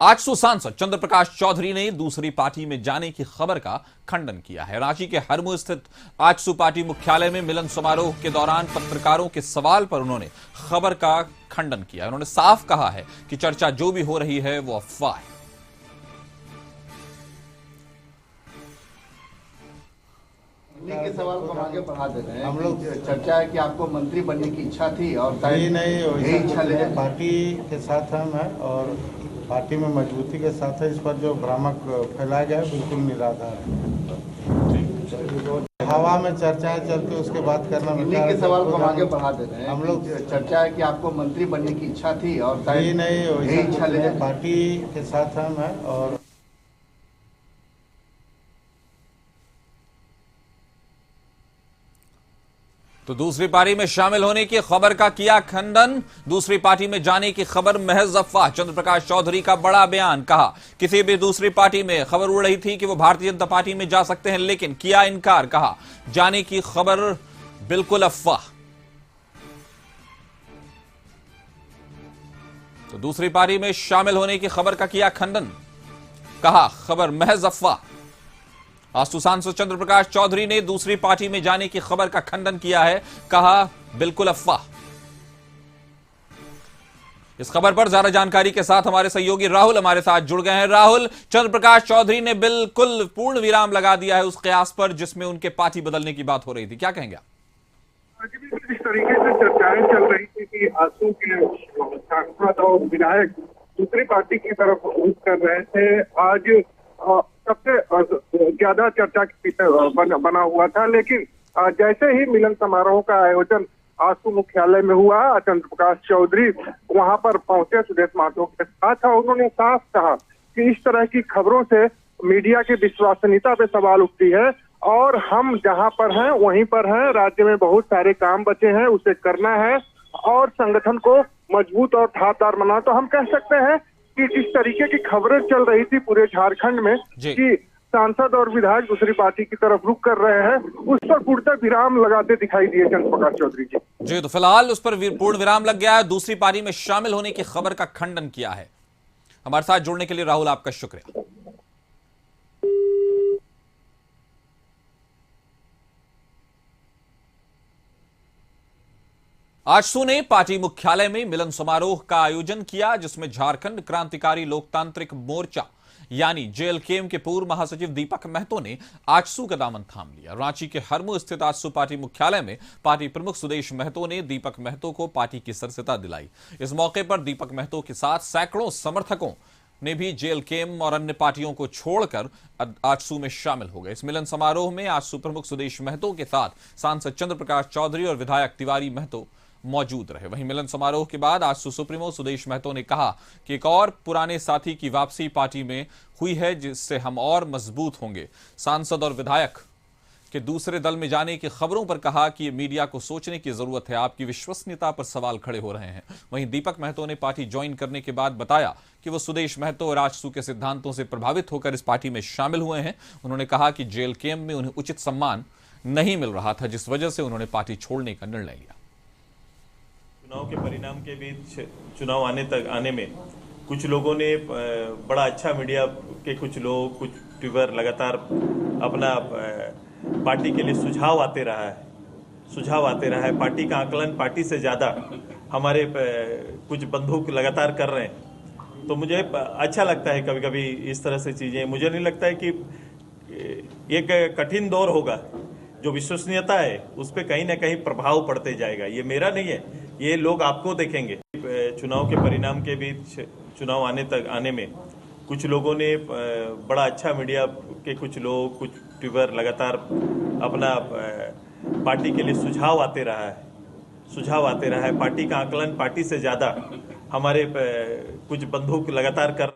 आजसू सांसद चंद्र प्रकाश चौधरी ने दूसरी पार्टी में जाने की खबर का खंडन किया है। रांची के हरमू स्थित आजसू पार्टी मुख्यालय में मिलन समारोह के दौरान पत्रकारों के सवाल पर उन्होंने खबर का खंडन किया। उन्होंने साफ कहा है कि चर्चा जो भी हो रही है वो अफवाह है। के सवाल को हम आगे बढ़ा दे रहे हैं। हम लोग चर्चा है कि आपको मंत्री बनने की इच्छा थी और नहीं इच्छा ले पार्टी के साथ हम हैं और पार्टी में मजबूती के साथ है। इस पर जो भ्रामक फैलाया गया है बिल्कुल निराधार है। हवा में चर्चाएं चलती उसके बाद करना के सवाल को हम आगे बढ़ा दे रहे हैं। हम लोग चर्चा है कि आपको मंत्री बनने की इच्छा थी और नहीं इच्छा ले पार्टी के साथ हम हैं और तो दूसरी पार्टी में शामिल होने की खबर का किया खंडन। दूसरी पार्टी में जाने की खबर महज अफवाह। चंद्र प्रकाश चौधरी का बड़ा बयान। कहा किसी भी दूसरी पार्टी में खबर उड़ रही थी कि वो भारतीय जनता पार्टी में जा सकते हैं, लेकिन किया इनकार। कहा जाने की खबर बिल्कुल अफवाह। तो दूसरी पार्टी में शामिल होने की खबर का किया खंडन। कहा खबर महज अफवाह। आजसू सांसद चंद्र प्रकाश चौधरी ने दूसरी पार्टी में जाने की खबर का खंडन किया है। कहा बिल्कुल अफवाह। इस खबर पर ज्यादा जानकारी के साथ हमारे सहयोगी राहुल हमारे साथ जुड़ गए हैं। राहुल, चंद्र प्रकाश चौधरी ने बिल्कुल पूर्ण विराम लगा दिया है उस कयास पर जिसमें उनके पार्टी बदलने की बात हो रही थी, क्या कहेंगे आप? जिस तरीके से चर्चाएं चल रही थी कि आजसू के सांसद और विधायक दूसरी पार्टी की तरफ रुख कर रहे थे, आज सबसे ज्यादा चर्चा के पीछे बना हुआ था। लेकिन जैसे ही मिलन समारोह का आयोजन आजसू मुख्यालय में हुआ, चंद्र प्रकाश चौधरी वहां पर पहुंचे सुदेश महतो के साथ और उन्होंने साफ कहा कि इस तरह की खबरों से मीडिया की विश्वसनीयता पे सवाल उठती है और हम जहां पर हैं वहीं पर हैं। राज्य में बहुत सारे काम बचे हैं, उसे करना है और संगठन को मजबूत और धारदार बनाना। तो हम कह सकते हैं कि जिस तरीके की खबरें चल रही थी पूरे झारखंड में कि सांसद और विधायक दूसरी पार्टी की तरफ रुख कर रहे हैं, उस पर पूर्ण विराम लगाते दिखाई दिए चंद्र प्रकाश चौधरी जी। तो फिलहाल उस पर पूर्ण विराम लग गया है। दूसरी पार्टी में शामिल होने की खबर का खंडन किया है। हमारे साथ जुड़ने के लिए राहुल आपका शुक्रिया। आजसू ने पार्टी मुख्यालय में मिलन समारोह का आयोजन किया जिसमें झारखंड क्रांतिकारी लोकतांत्रिक मोर्चा यानी जेएलकेएम के पूर्व महासचिव दीपक महतो ने आजसू का दामन थाम लिया। रांची के हरमू स्थित आजसू पार्टी मुख्यालय में पार्टी प्रमुख सुदेश महतो ने दीपक महतो को पार्टी की सदस्यता दिलाई। इस मौके पर दीपक महतो के साथ सैकड़ों समर्थकों ने भी जेएलकेएम और अन्य पार्टियों को छोड़कर आजसू में शामिल हो गए। इस मिलन समारोह में आजसू प्रमुख सुदेश महतो के साथ सांसद चंद्र प्रकाश चौधरी और विधायक तिवारी महतो मौजूद रहे। वहीं मिलन समारोह के बाद आजसू सुप्रीमो सुदेश महतो ने कहा कि एक और पुराने साथी की वापसी पार्टी में हुई है जिससे हम और मजबूत होंगे। सांसद और विधायक के दूसरे दल में जाने की खबरों पर कहा कि मीडिया को सोचने की जरूरत है, आपकी विश्वसनीयता पर सवाल खड़े हो रहे हैं। वहीं दीपक महतो ने पार्टी ज्वाइन करने के बाद बताया कि वो सुदेश महतो और आजसू के सिद्धांतों से प्रभावित होकर इस पार्टी में शामिल हुए हैं। उन्होंने कहा कि जेएलकेएम में उन्हें उचित सम्मान नहीं मिल रहा था, जिस वजह से उन्होंने पार्टी छोड़ने का निर्णय लिया। चुनाव के परिणाम के बीच चुनाव आने में कुछ लोगों ने बड़ा अच्छा मीडिया के कुछ लोग, कुछ ट्यूबर लगातार अपना पार्टी के लिए सुझाव आते रहा है। पार्टी का आकलन पार्टी से ज़्यादा हमारे कुछ बंधु लगातार कर रहे हैं। तो मुझे अच्छा लगता है कभी कभी इस तरह से चीज़ें। मुझे नहीं लगता है कि एक कठिन दौर होगा, जो विश्वसनीयता है उस पर कहीं ना कहीं प्रभाव पड़ते जाएगा। ये मेरा नहीं है, ये लोग आपको देखेंगे। चुनाव के परिणाम के बीच चुनाव आने में कुछ लोगों ने बड़ा अच्छा मीडिया के कुछ लोग, कुछ ट्यूबर लगातार अपना पार्टी के लिए सुझाव आते रहा है। पार्टी का आकलन पार्टी से ज़्यादा हमारे कुछ बंधु लगातार कर